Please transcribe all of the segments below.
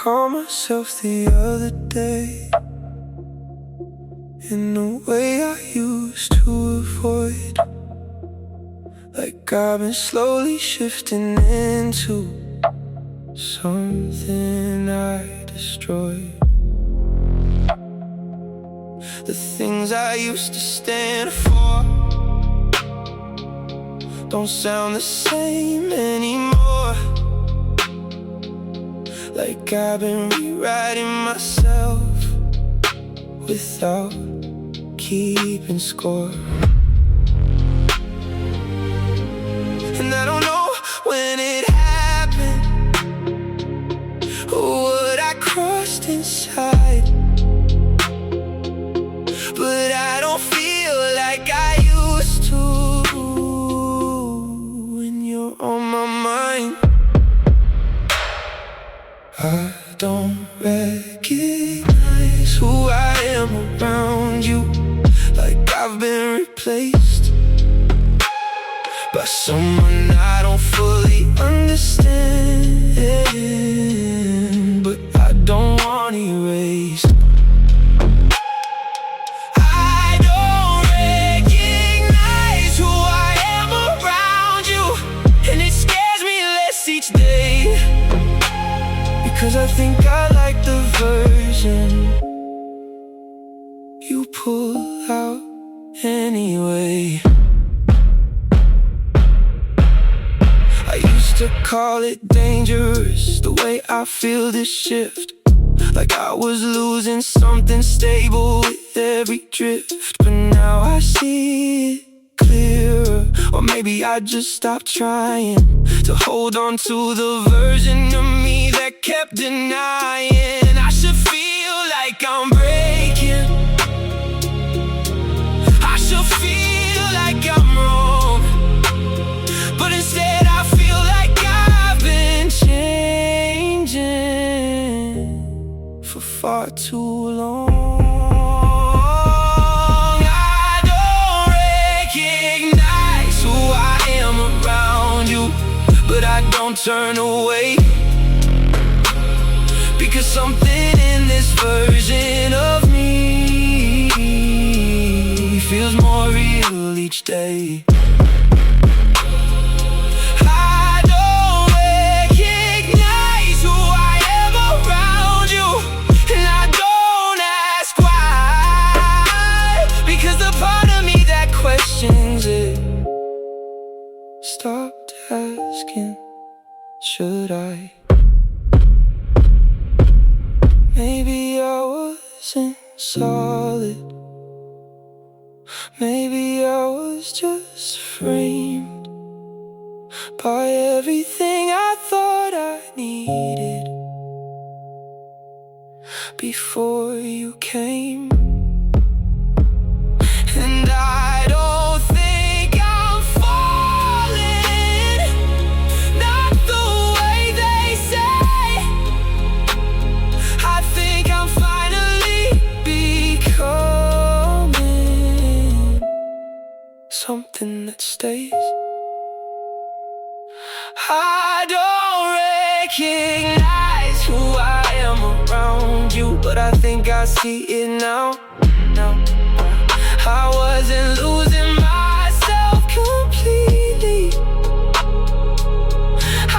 caught myself the other day in a way I used to avoid. Like I've been slowly shifting into something I destroyed. The things I used to stand for don't sound the same anymore. Like I've been rewriting myself without keeping score. And I don't know when it happened or what I crossed inside, but I don't feel like I used to when you're on my mind. I don't recognize who I am around you. Like I've been replaced by someone I don't fully understand, but I don't want erased. I don't recognize who I am around you, and it scares me less each day, because I think I like the version you pull out anyway. I used to call it dangerous, the way I feel this shift, like I was losing something stable with every drift. But now I see it clearer, or maybe I just stopped trying to hold on to the version of me that kept denying. I should feel like I'm breaking, I should feel like I'm wrong, but instead I feel like I've been changing for far too long. I don't recognize who I am around you, but I don't turn away, because something in this version of me feels more real each day. I don't recognize who I am around you, and I don't ask why, because the part of me that questions it stopped asking, should I? Maybe I wasn't solid, maybe I was just framed by everything I thought I needed before you came. And I don't think I'm falling, not the way they say. I think I'm finally becoming something that stays. I don't recognize who I am around you, but I think I see it now. I wasn't losing myself completely,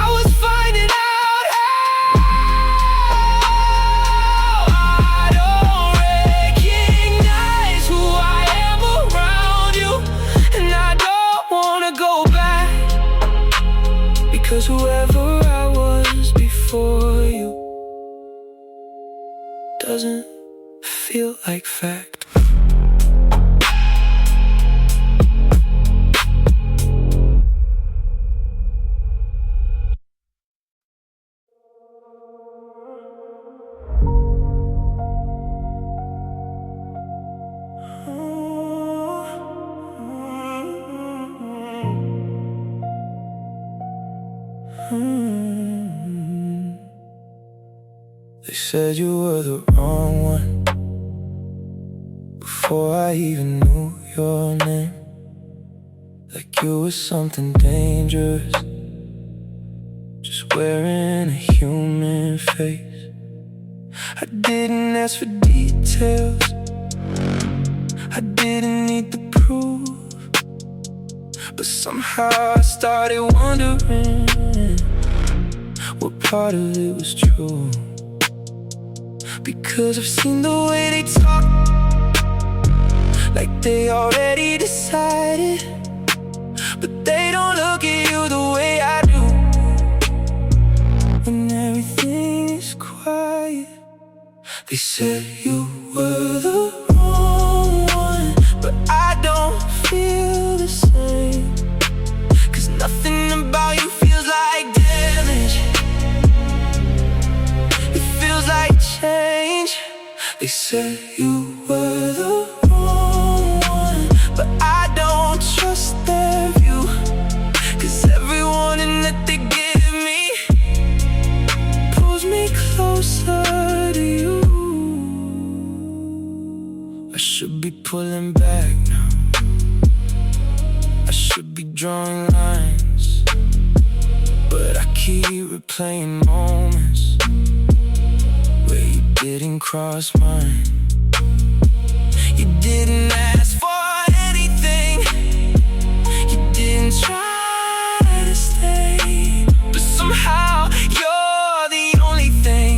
I was finding out how. I don't recognize who I am around you, and I don't wanna go back, because whoever I was before you doesn't feel like fact. They said you were the wrong one before I even knew your name. Like you were something dangerous, just wearing a human face. ask for details. I didn't need the proof, but somehow I started wondering what part of it was true. Because I've seen the way they talk, like they already decided, but they don't look at you the way I do. When everything is quiet, they said you were the wrong one, but I don't feel the same. Cause nothing about you feels like damage, it feels like change. They said you were the wrong one, but I don't trust their view. Cause every warning that they give me pulls me closer to you. I should be pulling back now, I should be drawing lines, but I keep replaying moments where you didn't cross mine. You didn't ask for anything, you didn't try to stay, but somehow you're the only thing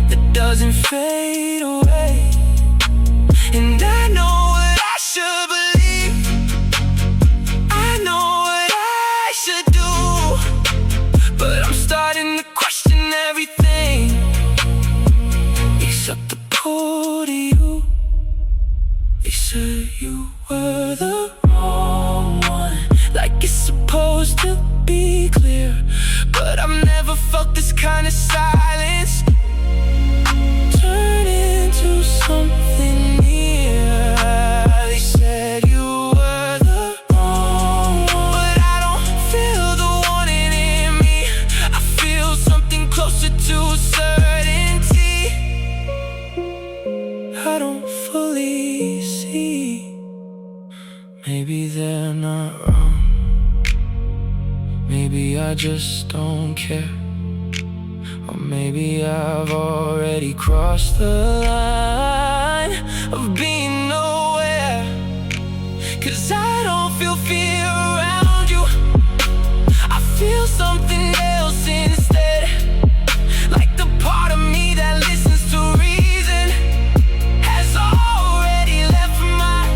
that doesn't fade away. And I know what I should believe, I know what I should do, but I'm starting to question everything except the pull to you. They said you were the wrong one, like it's supposed to be clear, but I've never felt this kind of silence turn into something near. They said you were the wrong one, but I don't feel the warning in me. I feel something closer to certainty. I don't fully see. Maybe they're not wrong, maybe I just don't care, or maybe I've already crossed the line of being nowhere. Cause I don't feel fear around you, I feel something else instead. Like the part of me that listens to reason has already left my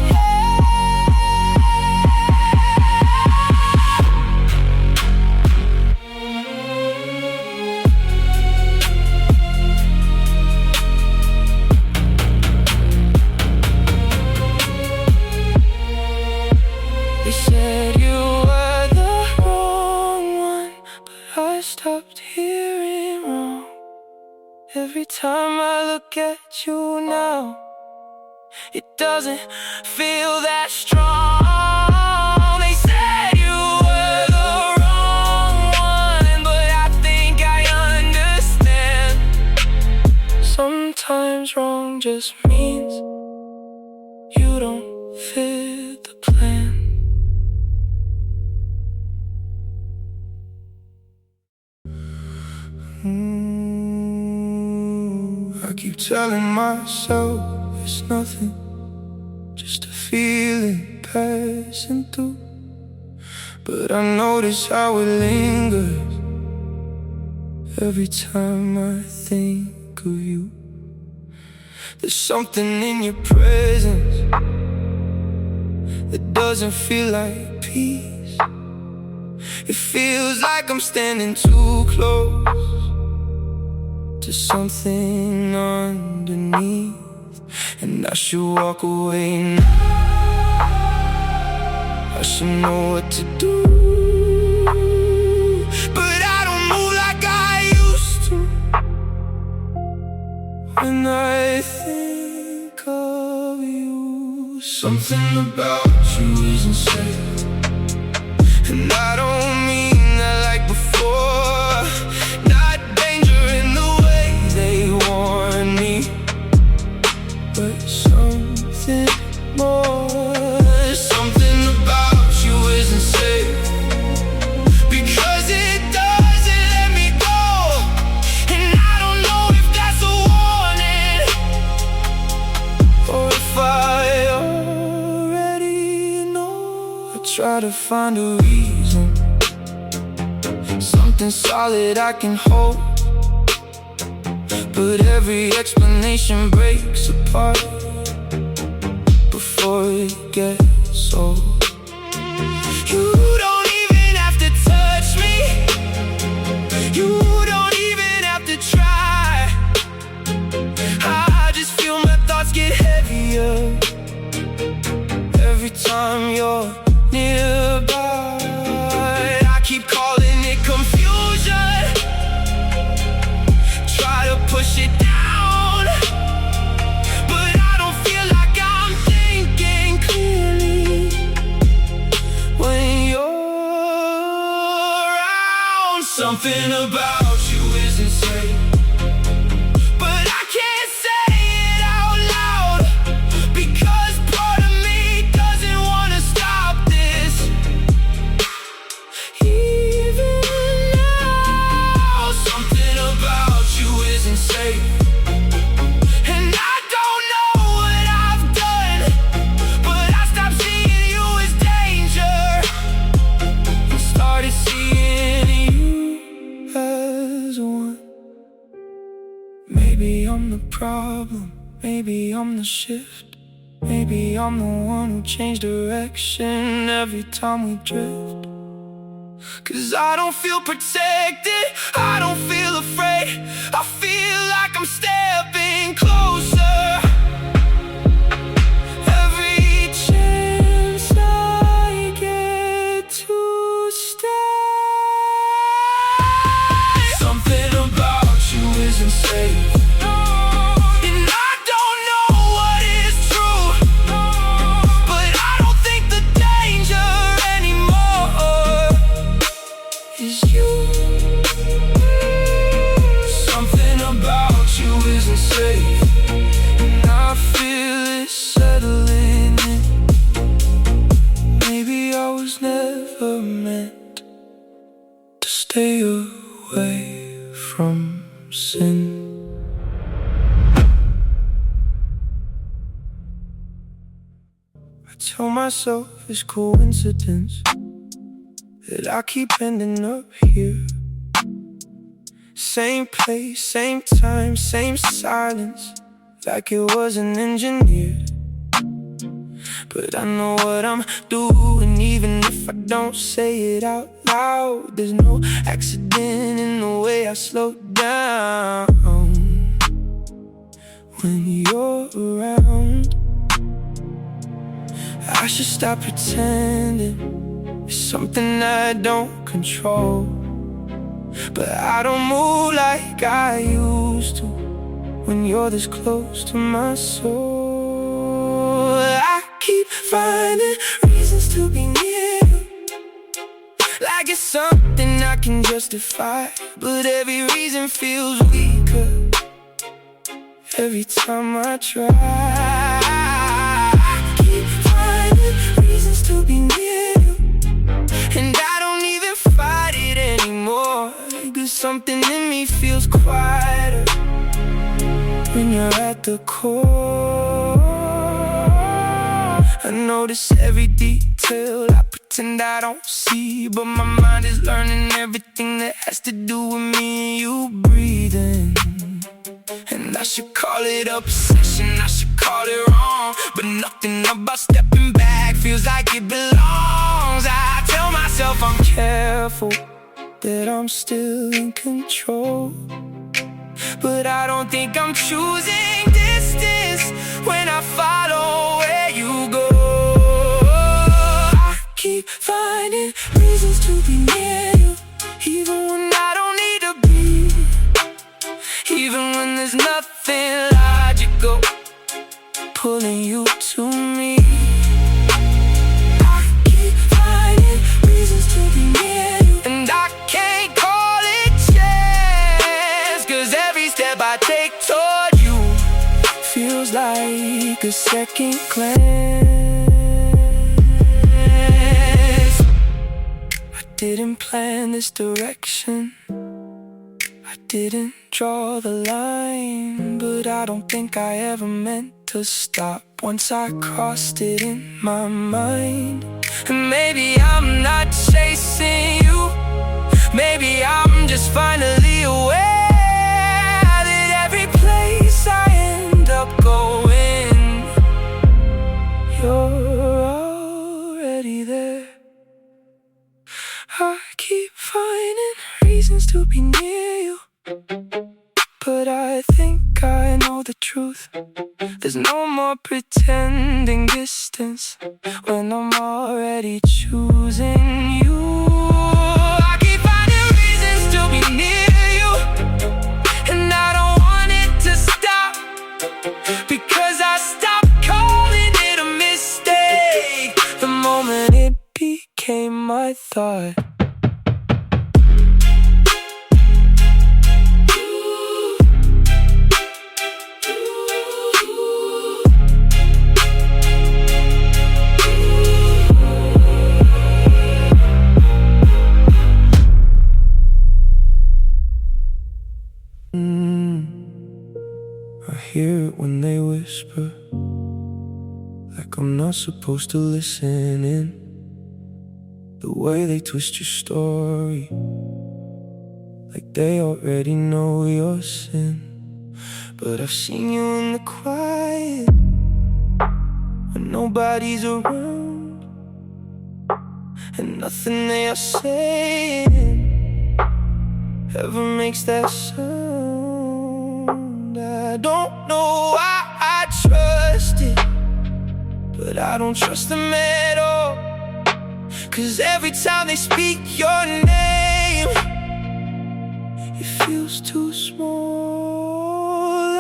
They said you were the wrong one, but I stopped hearing wrong. Every time I look at you now, it doesn't feel that strong. They said you were the wrong one, but I think I understand. Sometimes wrong just means you don't fit the plan. I keep telling myself it's nothing, just a feeling passing through, but I notice how it lingers every time I think of you. There's something in your presence that doesn't feel like peace. It feels like I'm standing too close to something underneath, and I should walk away now. I should know what to do, but I don't move like I used to. When I think of you, something about you isn't safe, and I don't mean that like before. Not danger in the way they warn me, but something more. Something about you isn't safe, try to find a reason, something solid I can hold, but every explanation breaks apart before it gets old. You don't even have to touch me, you don't even have to try. I just feel my thoughts get heavier every time you're nearby. I keep calling it confusion, try to push it down, but I don't feel like I'm thinking clearly when you're around. Something about you is insane, but I can't say it out loud, because part of me doesn't want to stop this. Even now, something about you is insane, and I don't know what I've done, but I stopped seeing you as danger and started seeing you as one. Maybe I'm the problem, maybe I'm the shift, maybe I'm the one who changed direction every time we drift. 'Cause I don't feel protected, I don't feel afraid, I feel like I'm stepping closer every chance I get to stay. Something about you is insane, and I don't know what is true, but I don't think the danger anymore is you. Something about you is insane, and I feel it settling in. Maybe I was never meant to stay away from sin. I tell myself it's coincidence that I keep ending up here. Same place, same time, same silence, like it wasn't engineered. But I know what I'm doing, even if I don't say it out loud. There's no accident in the way I slow down when you're around. I should stop pretending it's something I don't control, but I don't move like I used to when you're this close to my soul. I keep finding reasons to be near you, like it's something I can justify, but every reason feels weaker every time I try. I keep finding reasons to be near you, and I don't even fight it anymore, 'cause something in me feels quieter when you're at the core. I notice every detail I pretend I don't see, but my mind is learning everything that has to do with me and you breathing. And I should call it obsession, I should call it wrong, but nothing about stepping back feels like it belongs. I tell myself I'm careful, that I'm still in control, but I don't think I'm choosing distance when I follow where you go. I keep finding reasons to be near you, even when I don't need to be, even when there's nothing logical pulling you to me. I keep finding reasons to be near you, and I can't call it chance, 'cause every step I take toward you feels like a second glance. I didn't plan this direction, I didn't draw the line, but I don't think I ever meant to stop once I crossed it in my mind. And maybe I'm not chasing you, maybe I'm just finally aware that every place I end up going, you're already there. I keep finding reasons to be near you, but I think I know the truth. There's no more pretending distance when I'm already choosing you. I keep finding reasons to be near you, and I don't want it to stop, because I stopped calling it a mistake the moment it became my thought. I hear it when they whisper, like I'm not supposed to listen in. The way they twist your story, like they already know your sin. But I've seen you in the quiet, when nobody's around, and nothing they are saying ever makes that sound. I don't know why I trust it, but I don't trust them at all. 'Cause every time they speak your name, it feels too small.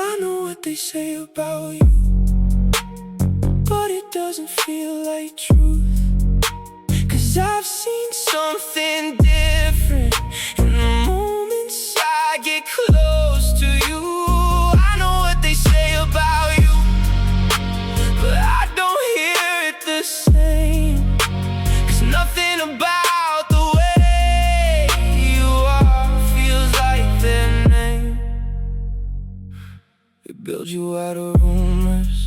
I know what they say about you, but it doesn't feel like truth. 'Cause I've seen something different in the moments I get close to you. I know what they say about you, but I don't hear it the same. 'Cause nothing about the way you are feels like their name. They build you out of rumors,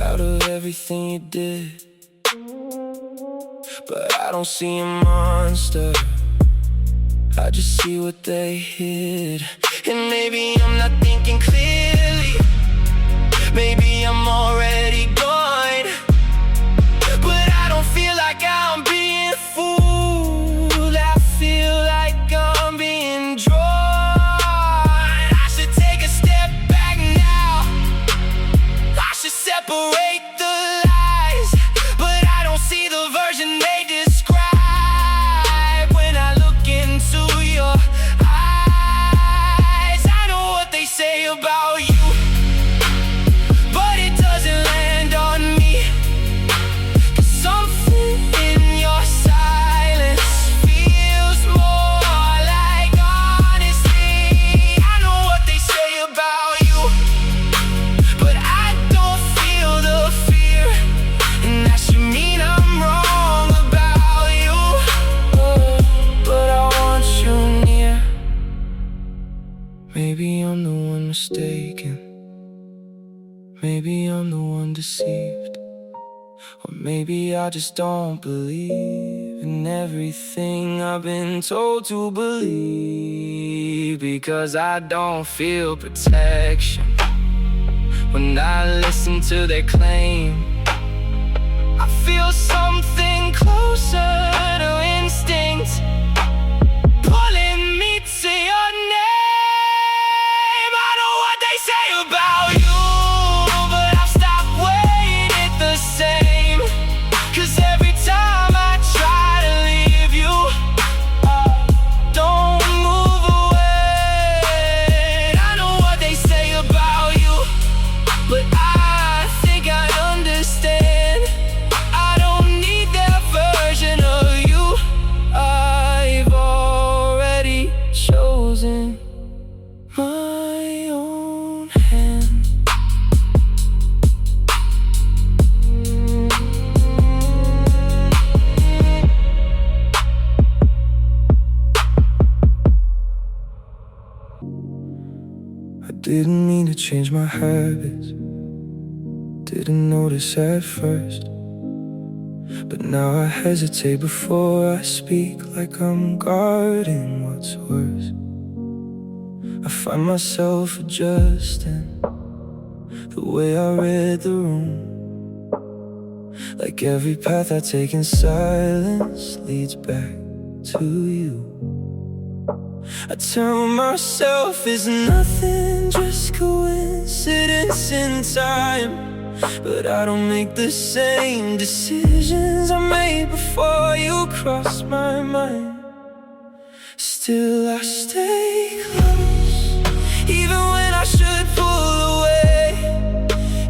out of everything you did, but I don't see a monster, I just see what they hid. And maybe I'm not thinking clearly, maybe I'm already gone, but I don't feel like I'm being fooled. I feel like I'm being drawn. I should take a step back now, I should separate the lies, but I don't see the version they describe when I look into your eyes. I know what they say about you, but it doesn't land on me. 'Cause something in your silence feels more like honesty. I know what they say about you, but I don't feel the fear, and that should mean I'm wrong about you. But I want you near. Maybe I'm the one mistaken, maybe I'm the one deceived, or maybe I just don't believe in everything I've been told to believe. Because I don't feel protection when I listen to their claim. I feel something closer to instinct pulling me to your name. I know what they say about you, but I've stopped weighing it the same. 'Cause every time I try to leave you, don't move away. I know what they say about you, but I think I understand. I don't need their version of you. I've already chosen my own hand. I didn't mean to change my habits, Didn't notice at first, but now I hesitate before I speak, like I'm guarding what's worse. I find myself adjusting the way I read the room, like every path I take in silence leads back to you. I tell myself it's nothing, just coincidence in time, but I don't make the same decisions I made before you crossed my mind. Still I stay close, even when I should pull away,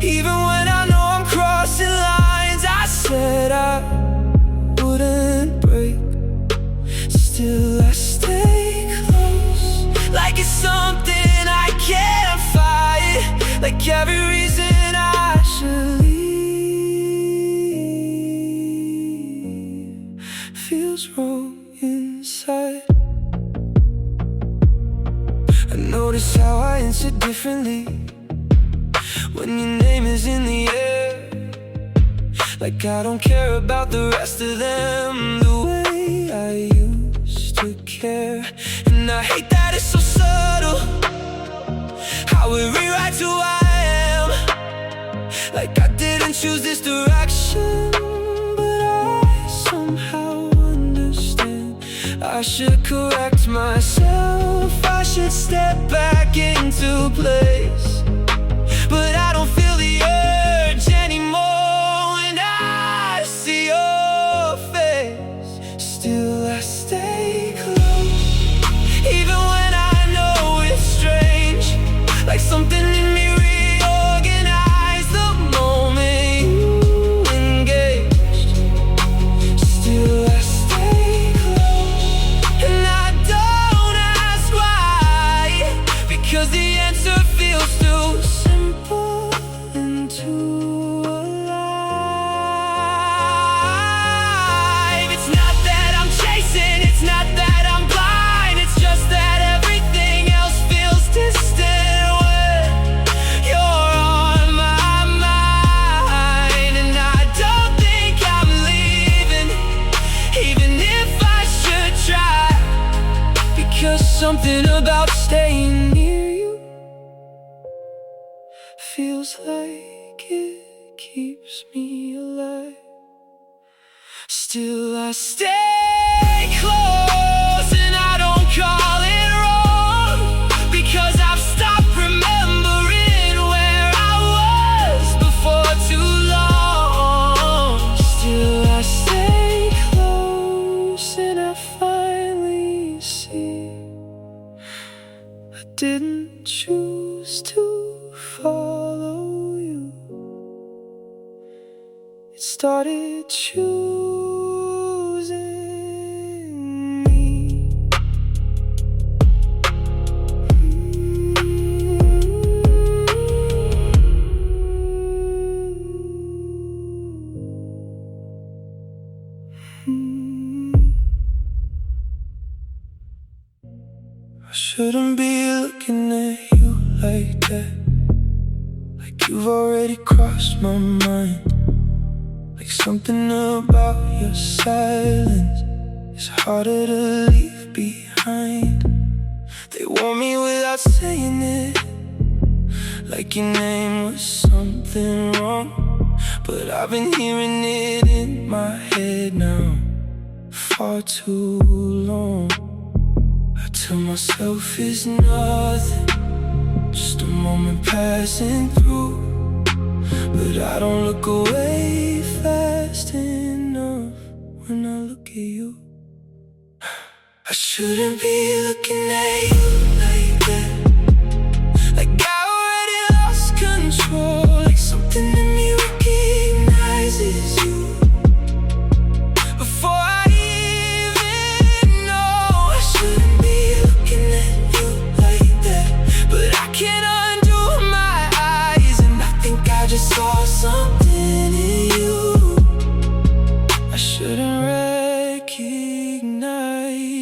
even when I know I'm crossing lines I said I wouldn't break. Still I stay close, like it's something I can't fight, like every reason I should leave feels wrong inside. I notice how I answer differently when your name is in the air, like I don't care about the rest of them the way I used to care. And I hate that it's so subtle, how it rewrites who I am, like I didn't choose this direction, but I somehow understand. I should correct myself, I should step back into place, but I don't feel the urge anymore when I see your face. Still I stay close, even when I know it's strange, like something in me reorganized the moment you engaged. Still I stay close, and I don't ask why, because the answer feels too simple and too alive. It's not that I'm chasing, it's not that I'm blind, it's just that everything else feels distant when you're on my mind. And I don't think I'm leaving, even if I should try, because something about staying near you feels like it keeps me alive. Still I stay close, and I don't call it wrong, because I've stopped remembering where I was before too long. Still I stay close, and I finally see I didn't choose to follow you, it started choosing me. I shouldn't be looking at you like that, like you've already crossed my mind, like something about your silence is harder to leave behind. They want me without saying it, like your name was something wrong, but I've been hearing it in my head now far too long. I tell myself it's nothing, just a moment passing through, but I don't look away fast enough when I look at you. I shouldn't be looking at you like that, like I already lost control, like something in me recognizes you before I even know. I shouldn't be looking at you like that, but I can't undo my eyes, and I think I just saw something in you I shouldn't recognize.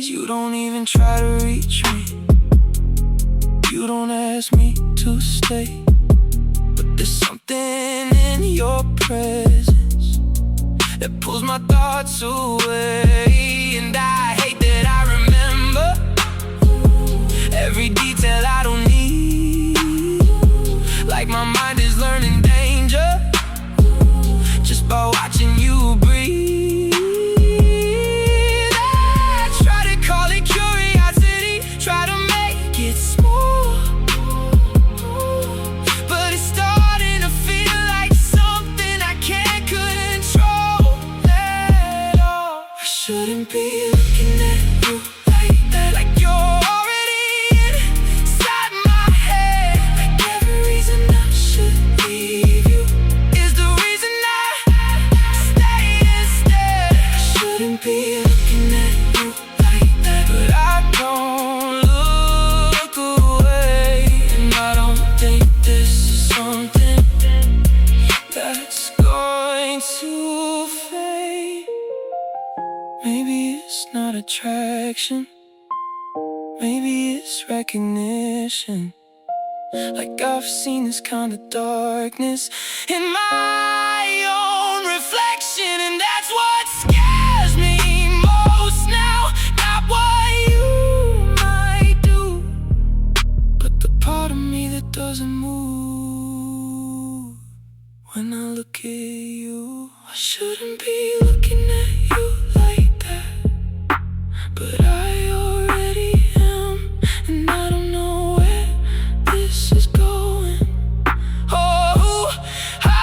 You don't even try to reach me, you don't ask me to stay, but There's something in your presence that pulls my thoughts away. And I hate that I remember every detail I don't need. Like my mind is learning danger just by watching you breathe. I try to call it curiosity, try to make it small, but it's starting to feel like something I can't control at all. I shouldn't be looking at you like that, like you're already inside my head. Like every reason I should leave you is the reason I stay instead. I shouldn't be looking at you like that, but I don't look away. And I don't think this is something that's going to fade. Maybe it's not attraction, maybe it's recognition. Like I've seen this kind of darkness in my own reflection, and that's what scares me most now. Not what you might do, but the part of me that doesn't move when I look at you. I shouldn't be looking at you like that, but I already am, and I don't know where this is going. Oh, I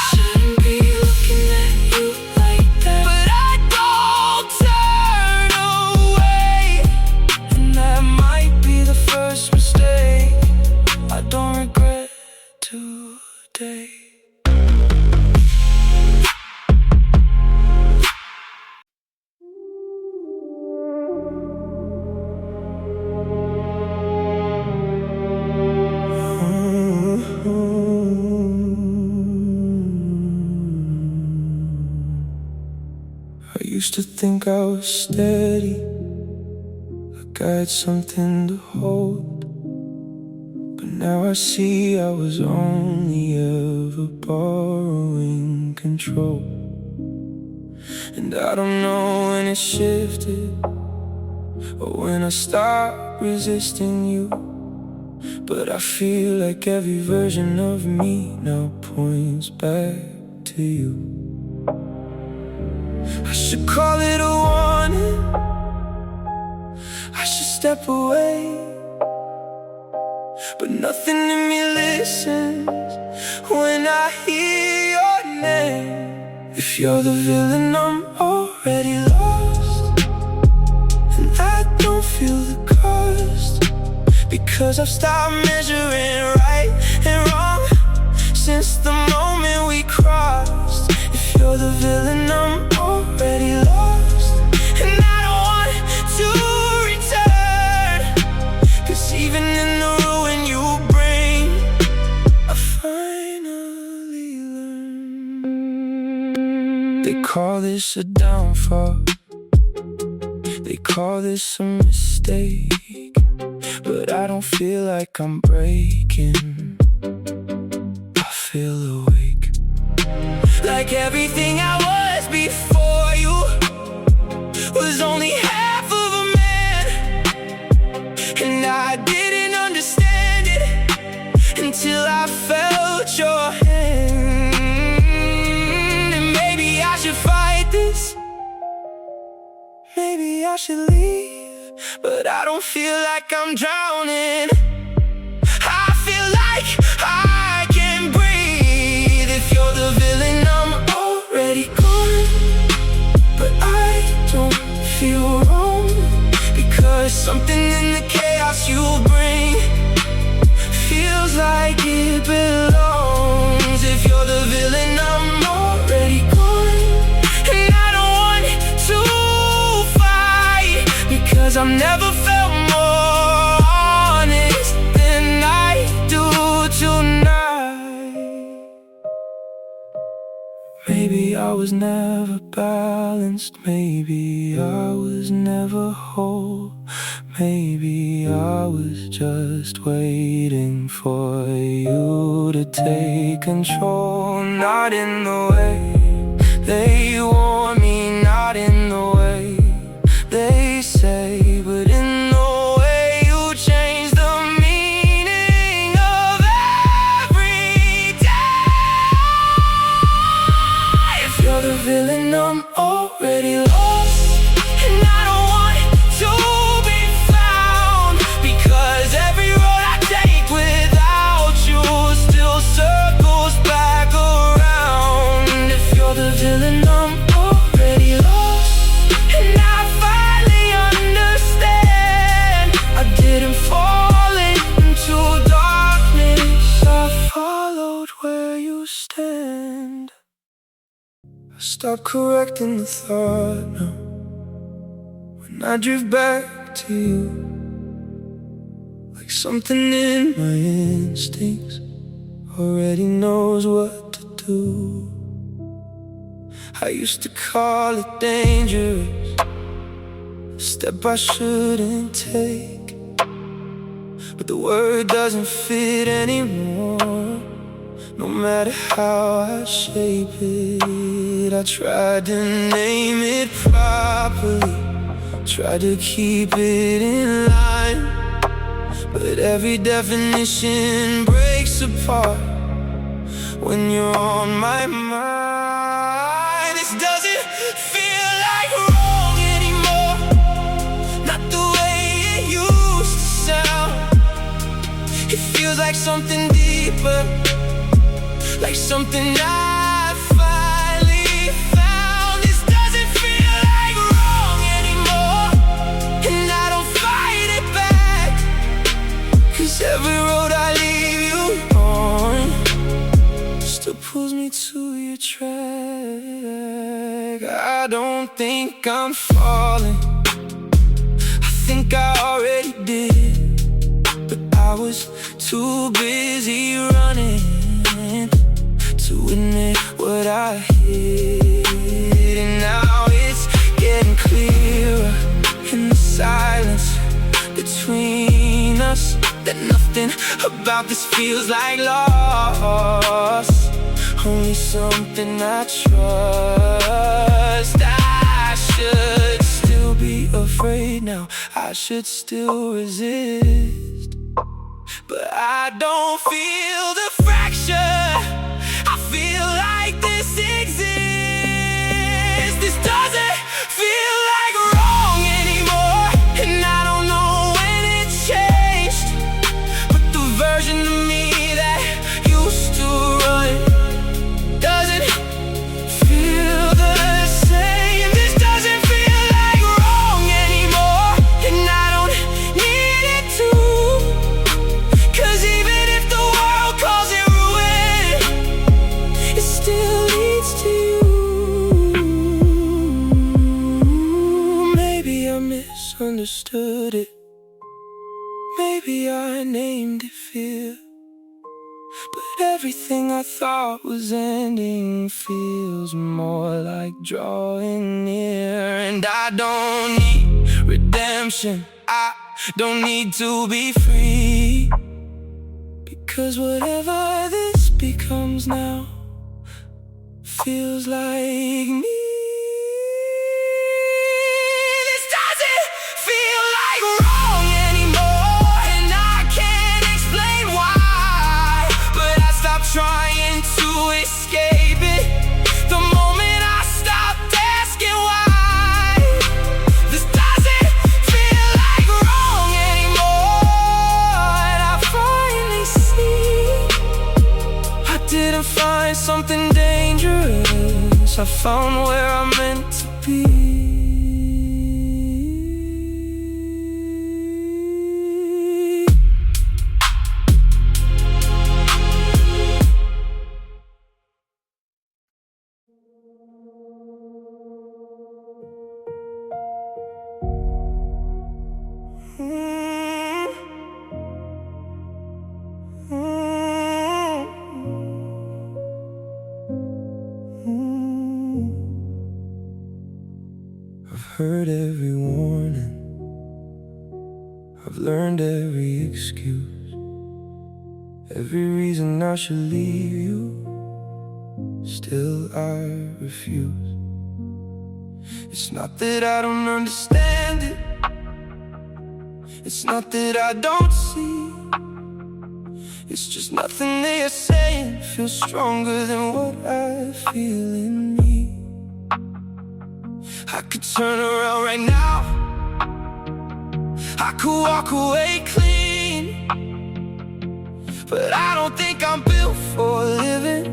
shouldn't be looking at you like that, but I don't turn away. And that might be the first mistake I don't regret today. I used to think I was steady, like I had something to hold, but now I see I was only ever borrowing control. And I don't know when it shifted or when I stopped resisting you, but I feel like every version of me now points back to you. I should call it a warning, I should step away, but nothing in me listens when I hear your name. If you're the villain, I'm already lost, and I don't feel the cost, because I've stopped measuring right and wrong since the moment we crossed. If you're the villain, I'm already lost, and I don't want to return, 'cause even in the ruin you bring, I finally learned. They call this a downfall, they call this a mistake, but I don't feel like I'm breaking, I feel awake. Like everything I was before you was only half of a man, and I didn't understand it until I felt your hand. And maybe I should fight this, maybe I should leave, but I don't feel like I'm drowning. I feel like I can breathe. If you're the villain, I'm already gone, but I don't feel wrong, because something in the chaos you bring feels like it belongs. If you're the villain, I'm already gone, and I don't want to fight, because I've never felt more honest than I do tonight. Maybe I was never balanced, maybe I was never whole, Maybe I was just waiting for you to take control. Not in the way they want me, not in the way they say, but in the way you change the meaning of every day. If you're the villain, I'm already lost, and I don't want to be found, because every road I take without you still circles back around. If you're the villain, I'm already lost, and I finally understand. I didn't fall into darkness, I followed where you stand. I stopped correcting the thought now, when I drift back to you, like something in my instincts already knows what to do. I used to call it dangerous, a step I shouldn't take, but the word doesn't fit anymore. No matter how I shape it, I tried to name it properly, tried to keep it in line, but every definition breaks apart when you're on my mind. This doesn't feel like wrong anymore, not the way it used to sound. It feels like something deeper, like something I finally found. This doesn't feel like wrong anymore, and I don't fight it back, 'cause every road I leave you on still pulls me to your track. I don't think I'm falling, I think I already did, but I was too busy running to admit what I hid. And now it's getting clearer in the silence between us, that nothing about this feels like loss, only something I trust. I should still be afraid now, I should still resist, but I don't feel the fraction. I feel like this exists. This doesn't feel like wrong anymore, and I don't know when it changed, but the version of me that used to run doesn't feel the same. This doesn't feel like wrong anymore, and I don't need it to, 'cause even if the world calls it ruin, it still leads to you. Maybe I misunderstood it, maybe I named it fear, but everything I thought was ending feels more like drawing near. And I don't need redemption, I don't need to be free, because whatever this becomes now feels like me. This doesn't feel like wrong anymore, and I can't explain why, but I stopped trying to escape it the moment I stopped asking why. This doesn't feel like wrong anymore, and I finally see I didn't find something dangerous, I found where I'm meant to be. I've heard every warning, I've learned every excuse, every reason I should leave you. Still I refuse. It's not that I don't understand it, it's not that I don't see. It's just nothing that you're saying feels stronger than what I feel in me. I could turn around right now, I could walk away clean, but I don't think I'm built for living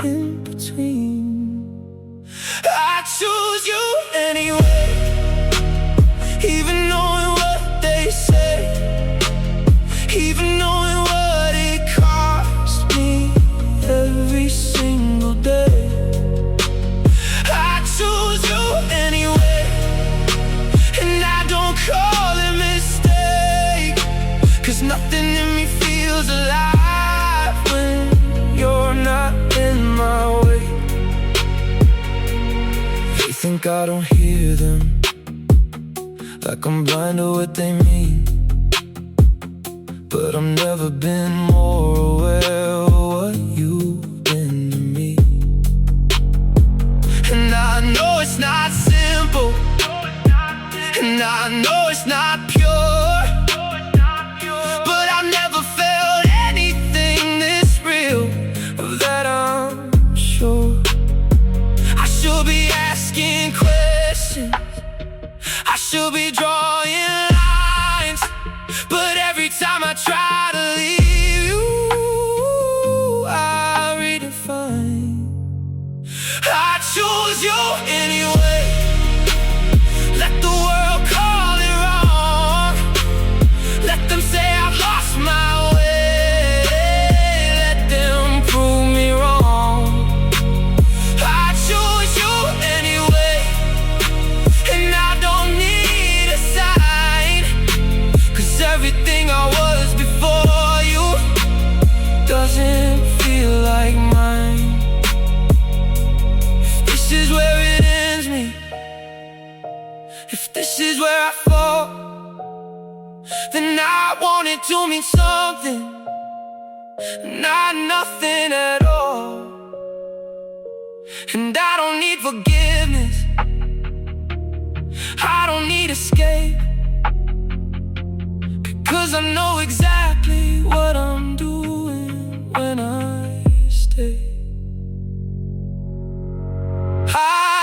in between. I choose you anyway, even knowing what they say, even knowing what it costs me every single day. I choose you anyway, and I don't call it mistake, 'cause nothing in me feels alive when you're not in my way. They think I don't hear them, like I'm blind to what they mean, but I've never been more aware of what you've been to me. And I know it's not simple, and I know it's not pure, but I've never felt anything this real, of that I'm sure. I should be asking questions, I should be drawing lines, but every time I try to leave you, I redefine. I choose you anyway, let the world call it wrong, let them say I've lost my way, let them prove me wrong. I choose you anyway, and I don't need a sign, 'cause everything I was before you doesn't feel like mine. If this is where it ends me, if this is where I fall, then I want it to mean something, not nothing at all. And I don't need forgiveness, I don't need escape, 'cause I know exactly what I'm doing when I stay.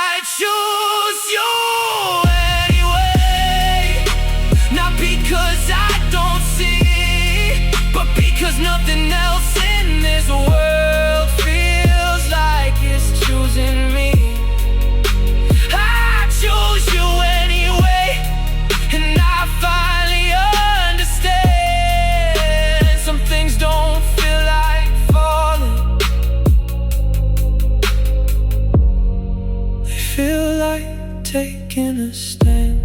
I choose you anyway, not because I don't see, but because nothing else in this world feels like it's choosing me. I choose you anyway, and I finally understand some things don't feel like falling, they feel like taking a stand.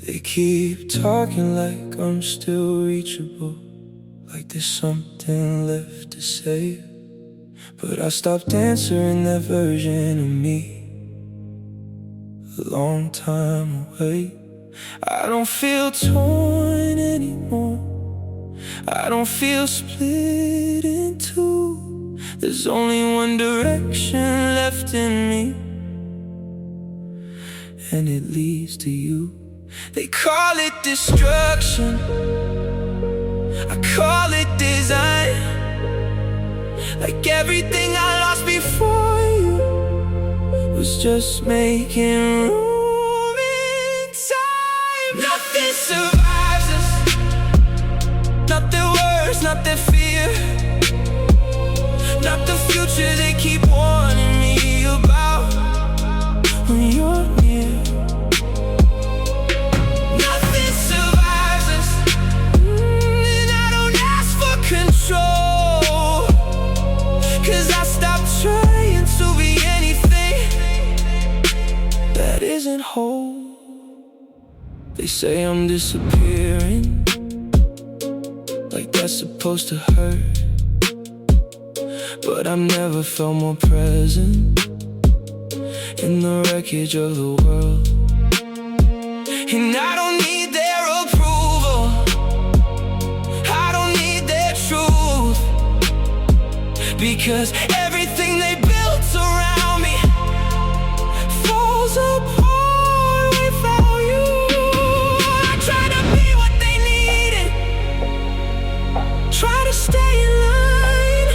They keep talking like I'm still reachable, like there's something left to say, but I stopped answering that version of me a long time away. I don't feel torn anymore, I don't feel split in two. There's only one direction left in me, and it leads to you. They call it destruction, I call it design, like everything I lost before you was just making room in time. Nothing survives us, not their words, not their fear, not the future they keep warning me about when you're near. Nothing survives us, and I don't ask for control, 'cause I stopped trying to be anything that isn't whole. They say I'm disappearing, that's supposed to hurt, but I've never felt more present in the wreckage of the world. And I don't need their approval, I don't need their truth, because everything they built around me falls apart without you. I try to be what they needed, try to stay in line,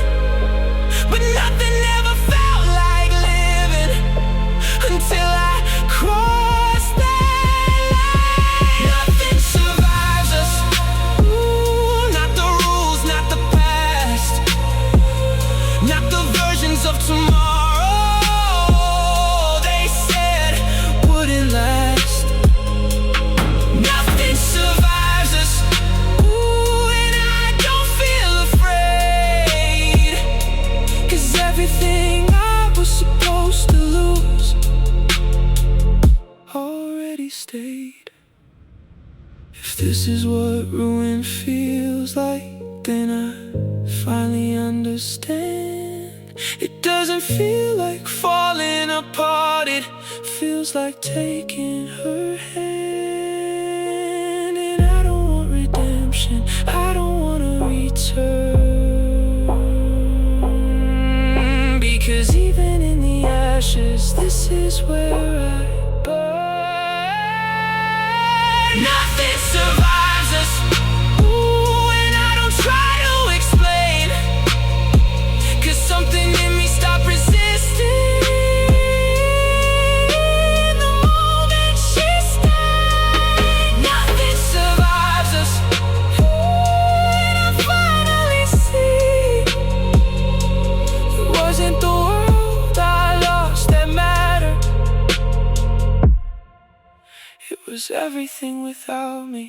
but nothing ever felt like living until I crossed that line. Nothing survives us, ooh, not the rules, not the past, not the versions of tomorrow they said wouldn't last. Nothing survives us, ooh, and I don't feel afraid, 'cause everything I was supposed to lose already stayed. If this is what ruin feels like, then I finally understand. It doesn't feel like falling apart, it feels like taking her hand. And I don't want redemption, I don't want to return, because even in the ashes, this is where I burn. Nothing survives us, ooh, and I don't try to explain, 'cause something in me stopped resisting the moment she stayed. Nothing survives us, ooh, and I finally see it wasn't the world I lost that mattered, it was everything without me.